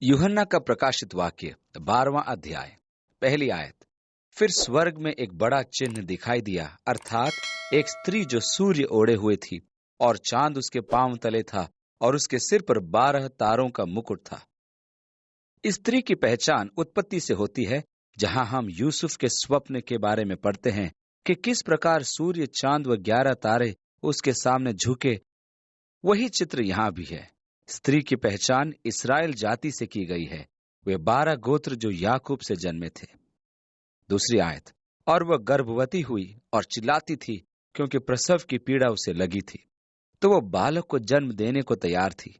यूहन्ना का प्रकाशित वाक्य 12वां अध्याय पहली आयत। फिर स्वर्ग में एक बड़ा चिन्ह दिखाई दिया, अर्थात एक स्त्री जो सूर्य ओढ़े हुए थी और चांद उसके पांव तले था और उसके सिर पर 12 तारों का मुकुट था। स्त्री की पहचान उत्पत्ति से होती है, जहां हम यूसुफ के स्वप्न के बारे में पढ़ते हैं कि किस प्रकार सूर्य, चांद व 11 तारे उसके सामने झुके। वही चित्र यहां भी है। स्त्री की पहचान इस्राएल जाति से की गई है। वे 12 गोत्र जो याकूब से जन्मे थे। दूसरी आयत। और वह गर्भवती हुई और चिल्लाती थी, क्योंकि प्रसव की पीड़ा उसे लगी थी, तो वह बालक को जन्म देने को तैयार थी।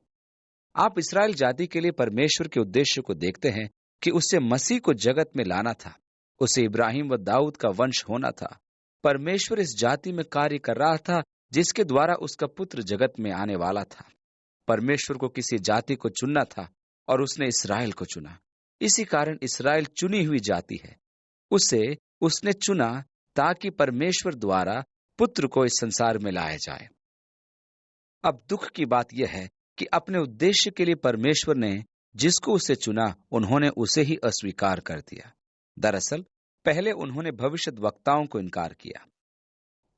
आप इस्राएल जाति के लिए परमेश्वर के उद्देश्य को देखते हैं कि उसे मसीह को जगत में लाना था। उसे इब्राहिम व दाऊद का वंश होना था। परमेश्वर इस जाति में कार्य कर रहा था, जिसके द्वारा उसका पुत्र जगत में आने वाला था। परमेश्वर को किसी जाति को चुनना था और उसने इस्राएल को चुना। इसी कारण इस्राएल चुनी हुई जाति है। उसे उसने चुना ताकि परमेश्वर द्वारा पुत्र को इस संसार में लाया जाए। अब दुख की बात यह है कि अपने उद्देश्य के लिए परमेश्वर ने जिसको उसे चुना, उन्होंने उसे ही अस्वीकार कर दिया। दरअसल पहले उन्होंने भविष्यद्वक्ताओं को इनकार किया।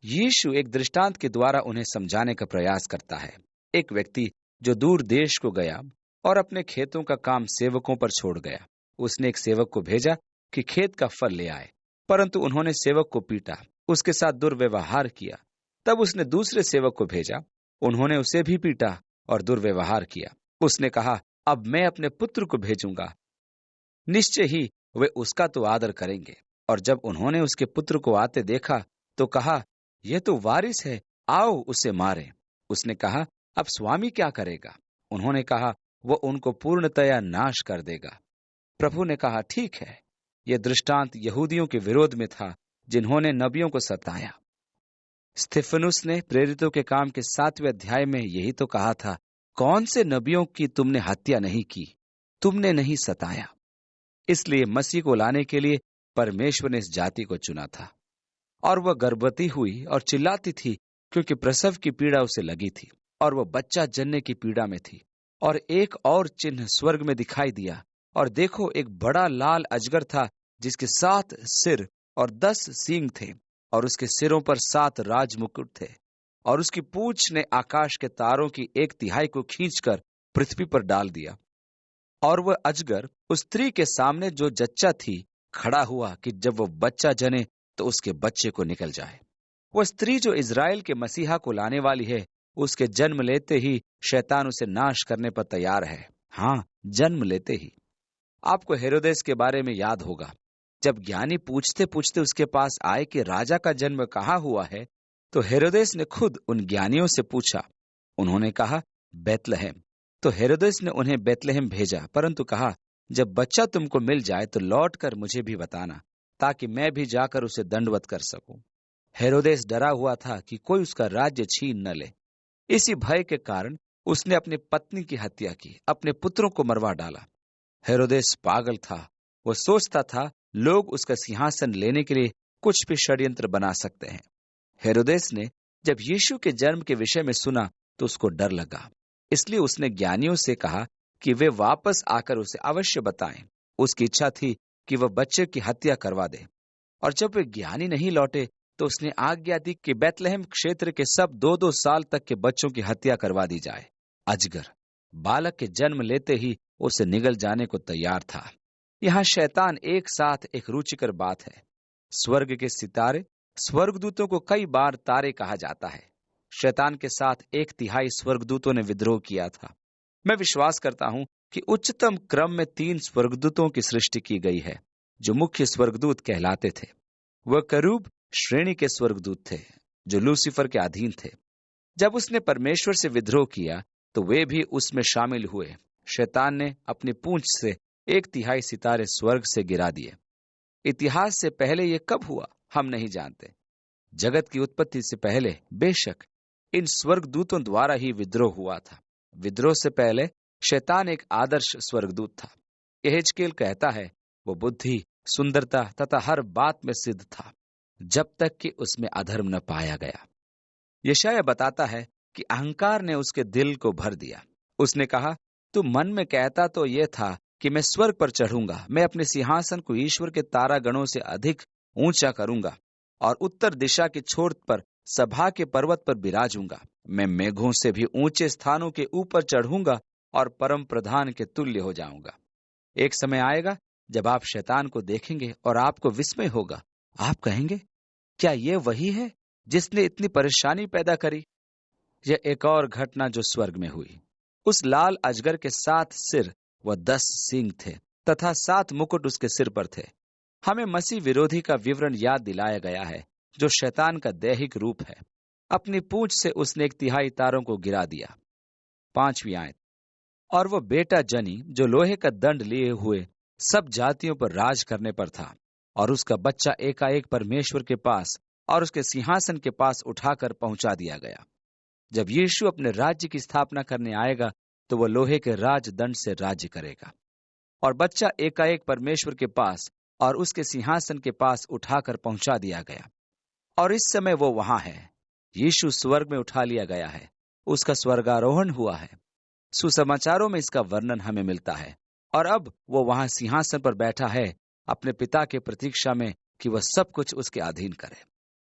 यीशु एक दृष्टांत के द्वारा उन्हें समझाने का प्रयास करता है। एक व्यक्ति जो दूर देश को गया और अपने खेतों का काम सेवकों पर छोड़ गया। उसने एक सेवक को भेजा कि खेत का फल ले आए, परंतु उन्होंने सेवक को पीटा, उसके साथ दुर्व्यवहार किया। तब उसने दूसरे सेवक को भेजा, उन्होंने उसे भी पीटा और दुर्व्यवहार किया। उसने कहा, अब मैं अपने पुत्र को भेजूंगा, निश्चय ही वे उसका तो आदर करेंगे। और जब उन्होंने उसके पुत्र को आते देखा तो कहा, यह तो वारिस है, आओ उसे मारें। उसने कहा, अब स्वामी क्या करेगा? उन्होंने कहा, वह उनको पूर्णतया नाश कर देगा। प्रभु ने कहा, ठीक है। यह दृष्टांत यहूदियों के विरोध में था, जिन्होंने नबियों को सताया। स्तिफनुस ने प्रेरितों के काम के 7वें अध्याय में यही तो कहा था, कौन से नबियों की तुमने हत्या नहीं की, तुमने नहीं सताया। इसलिए मसीह को लाने के लिए परमेश्वर ने इस जाति को चुना था। और वह गर्भवती हुई और चिल्लाती थी, क्योंकि प्रसव की पीड़ा उसे लगी थी और वह बच्चा जनने की पीड़ा में थी। और एक और चिन्ह स्वर्ग में दिखाई दिया, और देखो, एक बड़ा लाल अजगर था, जिसके 7 सिर और 10 सींग थे, और उसके सिरों पर 7 राजमुकुट थे। और उसकी पूंछ ने आकाश के तारों की 1/3 को खींचकर पृथ्वी पर डाल दिया। और वह अजगर उस स्त्री के सामने जो जच्चा थी खड़ा हुआ, कि जब वह बच्चा जने तो उसके बच्चे को निकल जाए। वह स्त्री जो इज़राइल के मसीहा को लाने वाली है, उसके जन्म लेते ही शैतान उसे नाश करने पर तैयार है। हाँ, जन्म लेते ही। आपको हेरोदेस के बारे में याद होगा। जब ज्ञानी पूछते पूछते उसके पास आए कि राजा का जन्म कहाँ हुआ है, तो हेरोदेस ने खुद उन ज्ञानियों से पूछा। उन्होंने कहा, बैतलहम। तो हेरोदेस ने उन्हें बैतलहम भेजा, परंतु कहा, जब बच्चा तुमको मिल जाए तो लौट कर मुझे भी बताना, ताकि मैं भी जाकर उसे दंडवत कर सकूं। हेरोदेस डरा हुआ था कि कोई उसका राज्य छीन न ले। इसी भय के कारण उसने अपनी पत्नी की हत्या की, अपने पुत्रों को मरवा डाला। हेरोदेस पागल था। वह सोचता था लोग उसका सिंहासन लेने के लिए कुछ भी षड्यंत्र बना सकते हैं। हेरोदेस ने जब यीशु के जन्म के विषय में सुना तो उसको डर लगा। इसलिए उसने ज्ञानियों से कहा कि वे वापस आकर उसे अवश्य बताएं। उसकी इच्छा थी कि वह बच्चे की हत्या करवा दे। और जब वे ज्ञानी नहीं लौटे तो उसने आज्ञा दी कि बैतलहम क्षेत्र के सब 2-2 साल तक के बच्चों की हत्या करवा दी जाए। अजगर बालक के जन्म लेते ही उसे निगल जाने को तैयार था। यहाँ शैतान एक साथ एक रुचिकर बात है। स्वर्ग के सितारे, स्वर्गदूतों को कई बार तारे कहा जाता है। शैतान के साथ 1/3 स्वर्गदूतों ने विद्रोह किया था। मैं विश्वास करता हूं कि उच्चतम क्रम में 3 स्वर्गदूतों की सृष्टि की गई है, जो मुख्य स्वर्गदूत कहलाते थे। वह करूब श्रेणी के स्वर्गदूत थे, जो लूसीफर के अधीन थे। जब उसने परमेश्वर से विद्रोह किया तो वे भी उसमें शामिल हुए। शैतान ने अपनी पूंछ से 1/3 सितारे स्वर्ग से गिरा दिए। इतिहास से पहले यह कब हुआ हम नहीं जानते। जगत की उत्पत्ति से पहले बेशक इन स्वर्गदूतों द्वारा ही विद्रोह हुआ था। विद्रोह से पहले शैतान एक आदर्श स्वर्गदूत था। यहेजकेल कहता है, वो बुद्धि, सुंदरता तथा हर बात में सिद्ध था, जब तक कि उसमें अधर्म न पाया गया। यशायाह बताता है कि अहंकार ने उसके दिल को भर दिया। उसने कहा, तू मन में कहता तो यह था कि मैं स्वर्ग पर चढ़ूंगा, मैं अपने सिंहासन को ईश्वर के तारागणों से अधिक ऊंचा करूंगा और उत्तर दिशा के छोर पर सभा के पर्वत पर विराजूंगा। मैं मेघों से भी ऊंचे स्थानों के ऊपर चढ़ूंगा और परम प्रधान के तुल्य हो जाऊंगा। एक समय आएगा जब आप शैतान को देखेंगे और आपको विस्मय होगा। आप कहेंगे, क्या ये वही है जिसने इतनी परेशानी पैदा करी? यह एक और घटना जो स्वर्ग में हुई। उस लाल अजगर के 7 सिर व 10 सींग थे तथा 7 मुकुट उसके सिर पर थे। हमें मसीह विरोधी का विवरण याद दिलाया गया है, जो शैतान का दैहिक रूप है। अपनी पूंछ से उसने 1/3 तारों को गिरा दिया। 5वीं आयत। और वो बेटा जनी जो लोहे का दंड लिए हुए सब जातियों पर राज करने पर था, और उसका बच्चा एकाएक परमेश्वर के पास और उसके सिंहासन के पास उठाकर पहुंचा दिया गया। जब यीशु अपने राज्य की स्थापना करने आएगा तो वह लोहे के राज दंड से राज्य करेगा, और बच्चा एकाएक परमेश्वर के पास और उसके सिंहासन के पास उठाकर पहुंचा दिया गया। और इस समय वो वहां है। यीशु स्वर्ग में उठा लिया गया है, उसका स्वर्गारोहण हुआ है। सुसमाचारों में इसका वर्णन हमें मिलता है, और अब वो वहां सिंहासन पर बैठा है अपने पिता के प्रतीक्षा में कि वह सब कुछ उसके अधीन करे।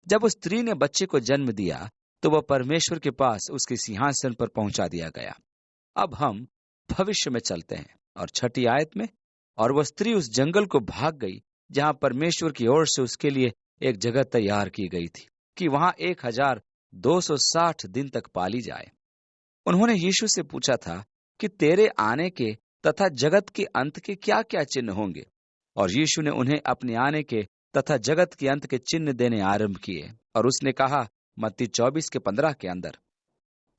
जब उस स्त्री ने बच्चे को जन्म दिया तो वह परमेश्वर के पास उसके सिंहासन पर पहुंचा दिया गया। अब हम भविष्य में चलते हैं और 6ठी आयत में, और वह स्त्री उस जंगल को भाग गई जहां परमेश्वर की ओर से उसके लिए एक जगह तैयार की गई थी कि वहां 1260 दिन तक पाली जाए। उन्होंने यीशु से पूछा था कि तेरे आने के तथा जगत के अंत के क्या क्या चिन्ह होंगे, और यीशु ने उन्हें अपने आने के तथा जगत के अंत के चिन्ह देने आरंभ किए। और उसने कहा, मत्ती 24:15 के अंदर,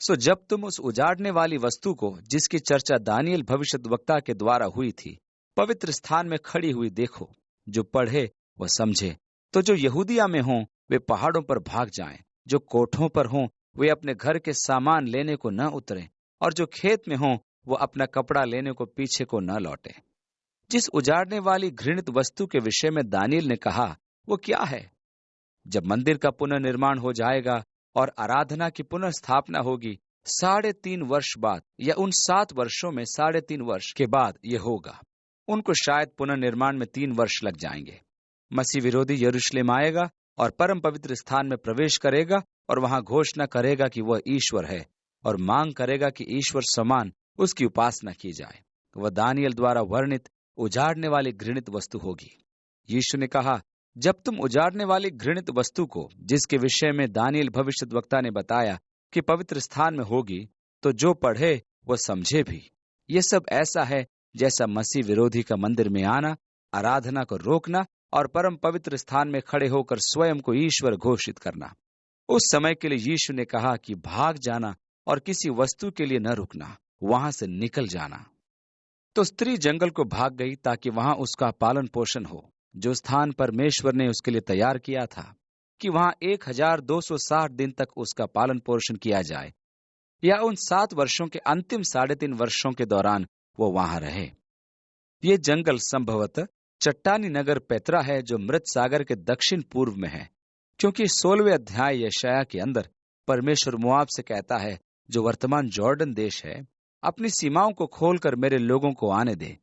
सो जब तुम उस उजाड़ने वाली वस्तु को, जिसकी चर्चा दानियेल भविष्यद्वक्ता के द्वारा हुई थी, पवित्र स्थान में खड़ी हुई देखो, जो पढ़े वह समझे। तो जो यहूदिया में हों वे पहाड़ों पर भाग जाएं, जो कोठों पर हों वे अपने घर के सामान लेने को न उतरें, और जो खेत में हों वो अपना कपड़ा लेने को पीछे को न लौटें। जिस उजाड़ने वाली घृणित वस्तु के विषय में दानियेल ने कहा वो क्या है? जब मंदिर का पुनर्निर्माण हो जाएगा और आराधना की पुनर्स्थापना होगी 3.5 वर्ष बाद, या उन 7 वर्षों में 3.5 वर्ष के बाद ये होगा। उनको शायद पुनर्निर्माण में 3 वर्ष लग जाएंगे। मसीह विरोधी यरूशलेम आएगा और परम पवित्र स्थान में प्रवेश करेगा और वहां घोषणा करेगा कि वह ईश्वर है, और मांग करेगा कि ईश्वर समान उसकी उपासना की जाए। वह दानियेल द्वारा वर्णित उजाड़ने वाली घृणित वस्तु होगी। यीशु ने कहा, जब तुम उजाड़ने वाली घृणित वस्तु को, जिसके विषय में दानियेल भविष्यद्वक्ता ने बताया कि पवित्र स्थान में होगी, तो जो पढ़े वह समझे भी। ये सब ऐसा है जैसा मसीह विरोधी का मंदिर में आना, आराधना को रोकना और परम पवित्र स्थान में खड़े होकर स्वयं को ईश्वर घोषित करना। उस समय के लिए यीशु ने कहा कि भाग जाना और किसी वस्तु के लिए न रुकना, वहां से निकल जाना। तो स्त्री जंगल को भाग गई ताकि वहां उसका पालन पोषण हो, जो स्थान परमेश्वर ने उसके लिए तैयार किया था कि वहां 1260 दिन तक उसका पालन पोषण किया जाए, या उन 7 वर्षों के अंतिम 3.5 वर्षों के दौरान वो वहां रहे। ये जंगल संभवतः चट्टानी नगर पेत्रा है, जो मृत सागर के दक्षिण पूर्व में है, क्योंकि 16वें अध्याय यशायाह के अंदर परमेश्वर मोआब से कहता है, जो वर्तमान जॉर्डन देश है, अपनी सीमाओं को खोलकर मेरे लोगों को आने दे,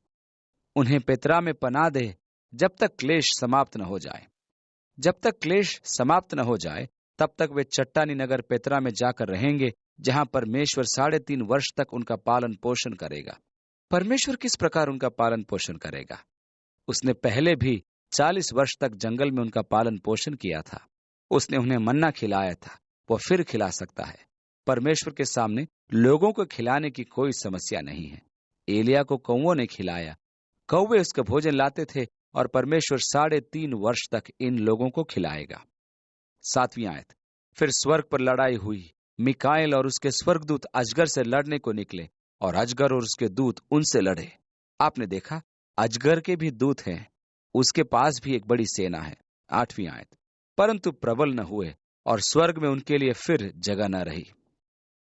उन्हें पेत्रा में पनाह दे, जब तक क्लेश समाप्त न हो जाए। जब तक क्लेश समाप्त न हो जाए तब तक वे चट्टानी नगर पेत्रा में जाकर रहेंगे, जहां परमेश्वर 3.5 वर्ष तक उनका पालन पोषण करेगा। परमेश्वर किस प्रकार उनका पालन पोषण करेगा? उसने पहले भी 40 वर्ष तक जंगल में उनका पालन पोषण किया था। उसने उन्हें मन्ना खिलाया था, वो फिर खिला सकता है। परमेश्वर के सामने लोगों को खिलाने की कोई समस्या नहीं है। एलिया को कौवों ने खिलाया, कौवे उसका भोजन लाते थे, और परमेश्वर 3.5 वर्ष तक इन लोगों को खिलाएगा। 7वीं आयत। फिर स्वर्ग पर लड़ाई हुई। मिकाएल और उसके स्वर्गदूत अजगर से लड़ने को निकले, और अजगर और उसके दूत उनसे लड़े। आपने देखा, अजगर के भी दूत हैं, उसके पास भी एक बड़ी सेना है। 8वीं आयत। परंतु प्रबल न हुए, और स्वर्ग में उनके लिए फिर जगह न रही।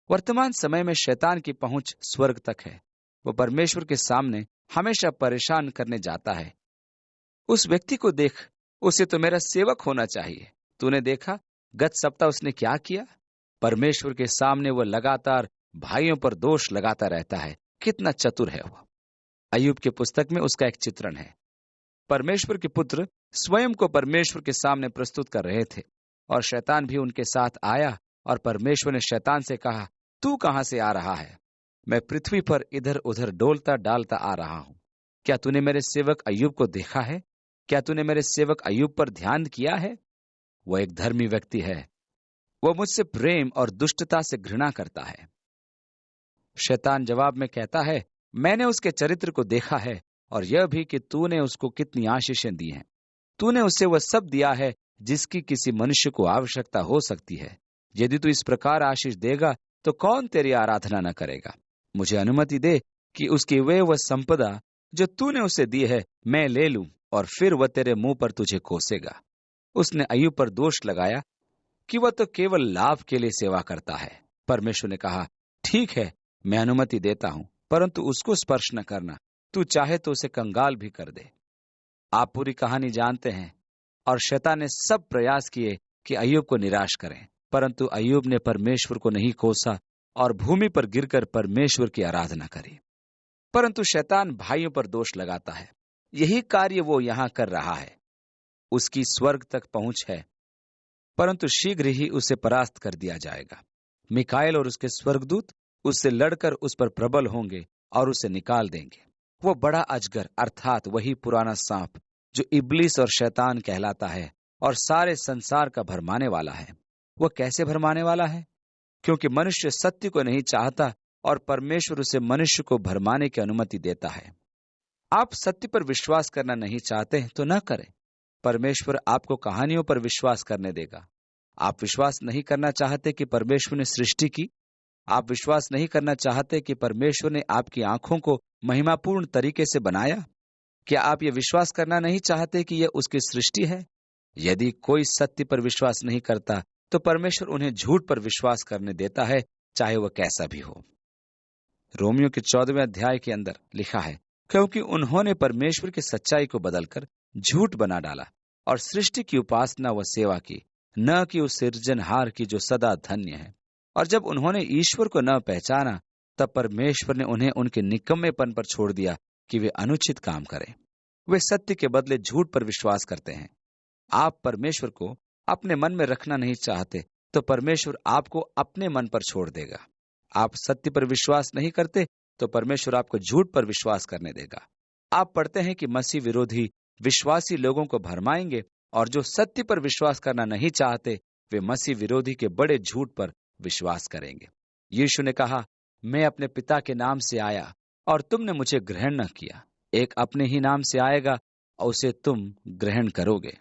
वर्तमान समय में शैतान की पहुंच स्वर्ग तक है। वो परमेश्वर के सामने हमेशा परेशान करने जाता है। उस व्यक्ति को देख, उसे तो मेरा सेवक होना चाहिए। तूने देखा गत सप्ताह उसने क्या किया? परमेश्वर के सामने वो लगातार भाइयों पर दोष लगाता रहता है। कितना चतुर है वो। अय्यूब की पुस्तक में उसका एक चित्रण है। परमेश्वर के पुत्र स्वयं को परमेश्वर के सामने प्रस्तुत कर रहे थे और शैतान भी उनके साथ आया और परमेश्वर ने शैतान से कहा, तू कहां से आ रहा है? मैं पृथ्वी पर इधर उधर डोलता डालता आ रहा हूं। क्या तूने मेरे सेवक अय्यूब को देखा है? क्या तूने मेरे सेवक अय्यूब पर ध्यान किया है? वह एक धर्मी व्यक्ति है। वह मुझसे प्रेम और दुष्टता से घृणा करता है। शैतान जवाब में कहता है, मैंने उसके चरित्र को देखा है और यह भी कि तूने उसको कितनी आशीषें दी हैं। तूने उसे वह सब दिया है जिसकी किसी मनुष्य को आवश्यकता हो सकती है। यदि तू इस प्रकार आशीष देगा तो कौन तेरी आराधना न करेगा? मुझे अनुमति दे कि उसकी वह संपदा जो तूने उसे दी है मैं ले लूं और फिर वह तेरे मुंह पर तुझे कोसेगा। उसने अय्यूब पर दोष लगाया कि वह तो केवल लाभ के लिए सेवा करता है। परमेश्वर ने कहा, ठीक है, मैं अनुमति देता हूं, परंतु उसको स्पर्श न करना। तू चाहे तो उसे कंगाल भी कर दे। आप पूरी कहानी जानते हैं। और शैतान ने सब प्रयास किए कि अय्यूब को निराश करें, परंतु अय्यूब ने परमेश्वर को नहीं कोसा और भूमि पर गिरकर परमेश्वर की आराधना करी। परंतु शैतान भाइयों पर दोष लगाता है। यही कार्य वो यहां कर रहा है। उसकी स्वर्ग तक पहुंच है, परंतु शीघ्र ही उसे परास्त कर दिया जाएगा। मिकाएल और उसके स्वर्गदूत उससे लड़कर उस पर प्रबल होंगे और उसे निकाल देंगे। वो बड़ा अजगर अर्थात वही पुराना सांप जो इब्लीस और शैतान कहलाता है और सारे संसार का भरमाने वाला है। वह कैसे भरमाने वाला है? क्योंकि मनुष्य सत्य को नहीं चाहता और परमेश्वर उसे मनुष्य को भरमाने की अनुमति देता है। आप सत्य पर विश्वास करना नहीं चाहते तो न करें। परमेश्वर आपको कहानियों पर विश्वास करने देगा। आप विश्वास नहीं करना चाहते कि परमेश्वर ने सृष्टि की? आप विश्वास नहीं करना चाहते कि परमेश्वर ने आपकी आंखों को महिमापूर्ण तरीके से बनाया? क्या आप ये विश्वास करना नहीं चाहते कि यह उसकी सृष्टि है? यदि कोई सत्य पर विश्वास नहीं करता तो परमेश्वर उन्हें झूठ पर विश्वास करने देता है, चाहे वह कैसा भी हो। रोमियो के 14वें अध्याय के अंदर लिखा है, क्योंकि उन्होंने परमेश्वर की सच्चाई को बदलकर झूठ बना डाला और सृष्टि की उपासना व सेवा की, न कि उस सृजनहार की जो सदा धन्य है। और जब उन्होंने ईश्वर को न पहचाना तब परमेश्वर ने उन्हें उनके निकम्मेपन पर छोड़ दिया कि वे अनुचित काम करें। वे सत्य के बदले झूठ पर विश्वास करते हैं। आप परमेश्वर को अपने मन में रखना नहीं चाहते तो परमेश्वर आपको अपने मन पर छोड़ देगा। आप सत्य पर विश्वास नहीं करते तो परमेश्वर आपको झूठ पर विश्वास करने देगा। आप पढ़ते हैं कि मसीह विरोधी विश्वासी लोगों को भरमाएंगे और जो सत्य पर विश्वास करना नहीं चाहते वे मसीह विरोधी के बड़े झूठ पर विश्वास करेंगे। यीशु ने कहा, मैं अपने पिता के नाम से आया और तुमने मुझे ग्रहण न किया। एक अपने ही नाम से आएगा और उसे तुम ग्रहण करोगे।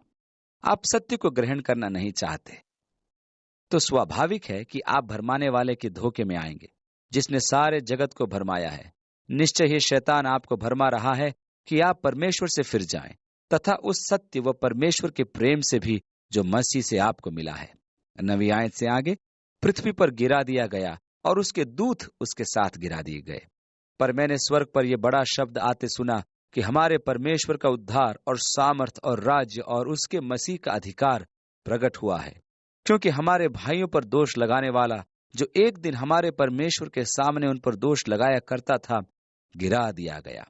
आप सत्य को ग्रहण करना नहीं चाहते तो स्वाभाविक है कि आप भरमाने वाले के धोखे में आएंगे जिसने सारे जगत को भरमाया है। निश्चय ही शैतान आपको भरमा रहा है कि आप परमेश्वर से फिर जाएं तथा उस सत्य व परमेश्वर के प्रेम से भी जो मसीह से आपको मिला है। 9वीं आयत से आगे, पृथ्वी पर गिरा दिया गया और उसके दूत उसके साथ गिरा दिए गए। पर मैंने स्वर्ग पर यह बड़ा शब्द आते सुना कि हमारे परमेश्वर का उद्धार और सामर्थ और राज्य और उसके मसीह का अधिकार प्रकट हुआ है, क्योंकि हमारे भाइयों पर दोष लगाने वाला जो एक दिन हमारे परमेश्वर के सामने उन पर दोष लगाया करता था, गिरा दिया गया।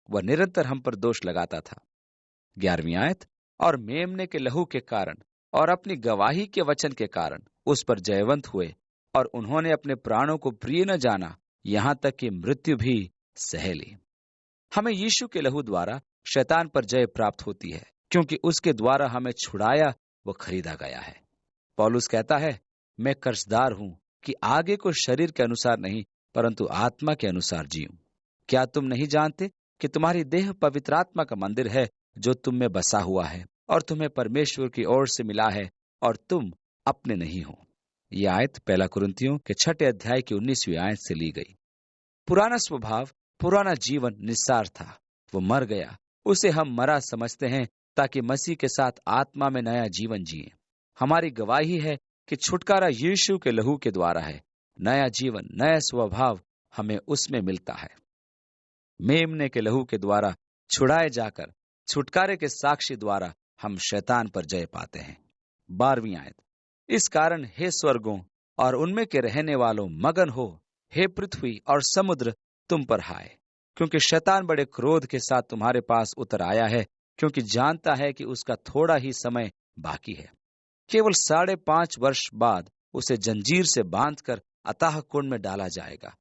वह निरंतर हम पर दोष लगाता था। 11वीं आयत, और मेमने के लहू के कारण और अपनी गवाही के वचन के कारण उस पर जयवंत हुए और उन्होंने अपने प्राणों को प्रिय न जाना, यहां तक कि मृत्यु भी सह ली। हमें यीशु के लहू द्वारा शैतान पर जय प्राप्त होती है, क्योंकि उसके द्वारा हमें छुड़ाया व खरीदा गया है। पौलुस कहता है, मैं कर्जदार हूं कि आगे को शरीर के अनुसार नहीं परंतु आत्मा के अनुसार जीऊं। क्या तुम नहीं जानते कि तुम्हारी देह पवित्र आत्मा का मंदिर है जो तुम में बसा हुआ है और तुम्हें परमेश्वर की ओर से मिला है और तुम अपने नहीं हो। यह आयत 1 कुरिन्थियों के 6 अध्याय की 19वीं आयत से ली गई। पुराना स्वभाव, पुराना जीवन निस्सार था, वो मर गया। उसे हम मरा समझते हैं ताकि मसीह के साथ आत्मा में नया जीवन जिए। हमारी गवाही है कि छुटकारा यीशु के लहू के द्वारा है। नया जीवन, नया स्वभाव हमें उसमें मिलता है। मेमने के लहू के द्वारा छुड़ाए जाकर छुटकारे के साक्षी द्वारा हम शैतान पर जय पाते हैं। 12वीं आयत, इस कारण हे स्वर्गों और उनमें के रहने वालों मगन हो, हे पृथ्वी और समुद्र तुम पर हाय, क्योंकि शैतान बड़े क्रोध के साथ तुम्हारे पास उतर आया है, क्योंकि जानता है कि उसका थोड़ा ही समय बाकी है। केवल 5.5 वर्ष बाद उसे जंजीर से बांधकर अथाह कुंड में डाला जाएगा।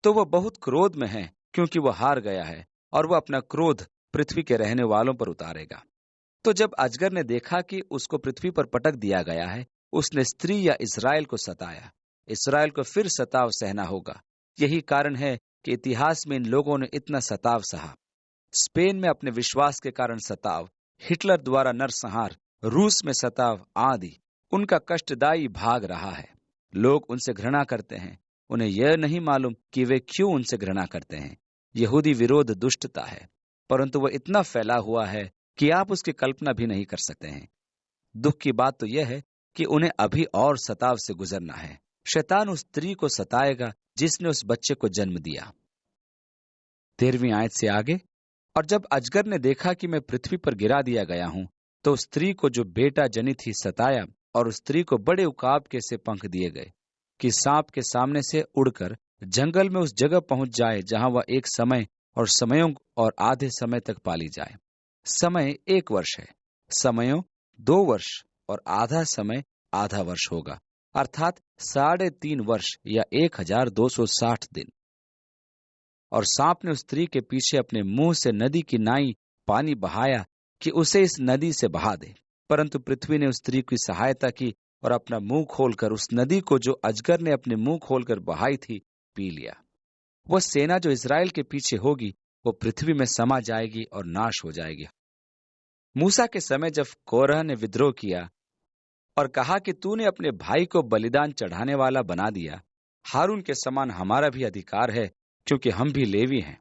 तो वह बहुत क्रोध में है, क्योंकि वह हार गया है, और वह अपना क्रोध पृथ्वी के रहने वालों पर उतारेगा। तो जब अजगर ने देखा कि उसको पृथ्वी पर पटक दिया गया है, उसने स्त्री या इस्राएल को सताया। इस्राएल को फिर सताव सहना होगा। यही कारण है कि इतिहास में इन लोगों ने इतना सताव सहा। स्पेन में अपने विश्वास के कारण सताव, हिटलर द्वारा नरसंहार, रूस में सताव आदि उनका कष्टदायी भाग रहा है। लोग उनसे घृणा करते हैं। उन्हें यह नहीं मालूम कि वे क्यों उनसे घृणा करते हैं। यहूदी विरोध दुष्टता है, परंतु वह इतना फैला हुआ है कि आप उसकी कल्पना भी नहीं कर सकते हैं। दुख की बात तो यह है कि उन्हें अभी और सताव से गुजरना है। शैतान उस स्त्री को सताएगा जिसने उस बच्चे को जन्म दिया। 13वीं आयत से आगे, और जब अजगर ने देखा कि मैं पृथ्वी पर गिरा दिया गया हूं, तो उस स्त्री को जो बेटा जनी थी सताया, और उस स्त्री को बड़े उकाब के से पंख दिए गए कि सांप के सामने से उड़कर जंगल में उस जगह पहुंच जाए जहां वह एक समय और समयों और आधे समय तक पाली जाए। समय 1 वर्ष है, समयों 2 वर्ष और आधा समय आधा वर्ष होगा, अर्थात 3.5 वर्ष या 1260 दिन। और सांप ने उस स्त्री के पीछे अपने मुंह से नदी की नाई पानी बहाया कि उसे इस नदी से बहा दे, परंतु पृथ्वी ने उस स्त्री की सहायता की और अपना मुंह खोलकर उस नदी को जो अजगर ने अपने मुंह खोलकर बहाई थी पी लिया। वह सेना जो इस्राएल के पीछे होगी वो पृथ्वी में समा जाएगी और नाश हो जाएगी। मूसा के समय जब कोरह ने विद्रोह किया और कहा कि तूने अपने भाई को बलिदान चढ़ाने वाला बना दिया, हारून के समान हमारा भी अधिकार है, क्योंकि हम भी लेवी हैं।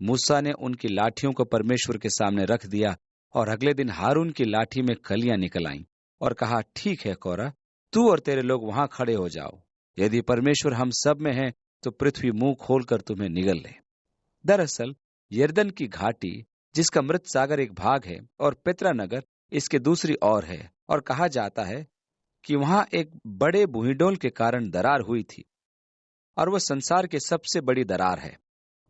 मूसा ने उनकी लाठियों को परमेश्वर के सामने रख दिया, और अगले दिन हारून की लाठी में कलियां निकल आईं और कहा, ठीक है कोरह, तू और तेरे लोग वहां खड़े हो जाओ। यदि परमेश्वर हम सब में है तो पृथ्वी मुंह खोलकर तुम्हें निगल ले। दरअसल यरदन की घाटी, जिसका मृत सागर एक भाग है और पेत्रा नगर इसके दूसरी ओर है, और कहा जाता है कि वहां एक बड़े भूइंडोल के कारण दरार हुई थी, और वह संसार की सबसे बड़ी दरार है।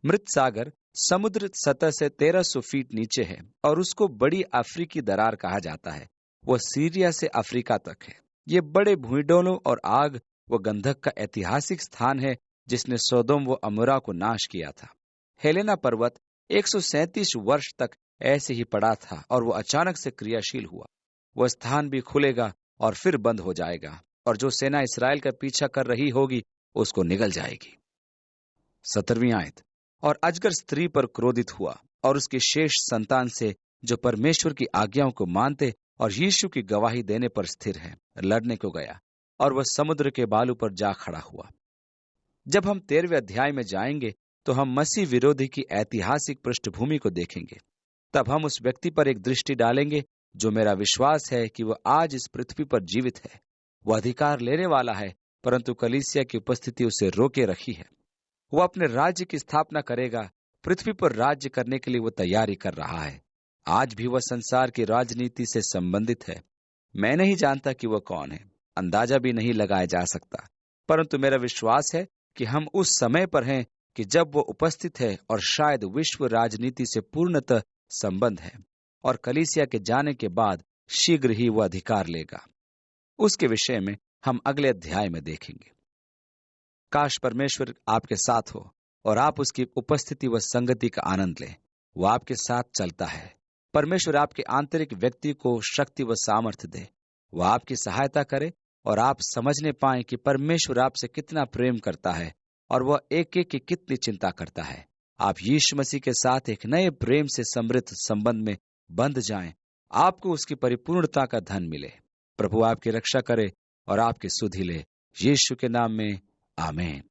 मृत सागर समुद्र सतह से 1300 फीट नीचे है, और उसको बड़ी अफ्रीकी दरार कहा जाता है। वह सीरिया से अफ्रीका तक है। ये बड़े भूइंडोलों और आग व गंधक का ऐतिहासिक स्थान है, जिसने सोदोम व अमोरा को नाश किया था। हेलेना पर्वत 137 वर्ष तक ऐसे ही पड़ा था, और वह अचानक से क्रियाशील हुआ। वह स्थान भी खुलेगा और फिर बंद हो जाएगा, और जो सेना इस्राएल का पीछा कर रही होगी उसको निगल जाएगी। 17वीं आयत, और अजगर स्त्री पर क्रोधित हुआ और उसकी शेष संतान से, जो परमेश्वर की आज्ञाओं को मानते और यीशु की गवाही देने पर स्थिर है, लड़ने को गया, और वह समुद्र के बालू पर जा खड़ा हुआ। जब हम 13वें अध्याय में जाएंगे तो हम मसीह विरोधी की ऐतिहासिक पृष्ठभूमि को देखेंगे। तब हम उस व्यक्ति पर एक दृष्टि डालेंगे जो मेरा विश्वास है कि वह आज इस पृथ्वी पर जीवित है। वह अधिकार लेने वाला है, परंतु कलीसिया की उपस्थिति उसे रोके रखी है। वह अपने राज्य की स्थापना करेगा। पृथ्वी पर राज्य करने के लिए वह तैयारी कर रहा है। आज भी वह संसार की राजनीति से संबंधित है। मैं नहीं जानता कि वह कौन है, अंदाजा भी नहीं लगाया जा सकता, परंतु मेरा विश्वास है कि हम उस समय पर हैं कि जब वो उपस्थित है, और शायद विश्व राजनीति से पूर्णतः संबंध है, और कलीसिया के जाने के बाद शीघ्र ही वह अधिकार लेगा। उसके विषय में हम अगले अध्याय में देखेंगे। काश परमेश्वर आपके साथ हो और आप उसकी उपस्थिति व संगति का आनंद लें। वो आपके साथ चलता है। परमेश्वर आपके आंतरिक व्यक्ति को शक्ति व सामर्थ्य दे। वह आपकी सहायता करे और आप समझने पाएं कि परमेश्वर आपसे कितना प्रेम करता है और वह एक एक की कितनी चिंता करता है। आप यीशु मसीह के साथ एक नए प्रेम से समृद्ध संबंध में बंध जाएं। आपको उसकी परिपूर्णता का धन मिले। प्रभु आपकी रक्षा करे और आपकी सुधि ले। यीशु के नाम में आमीन।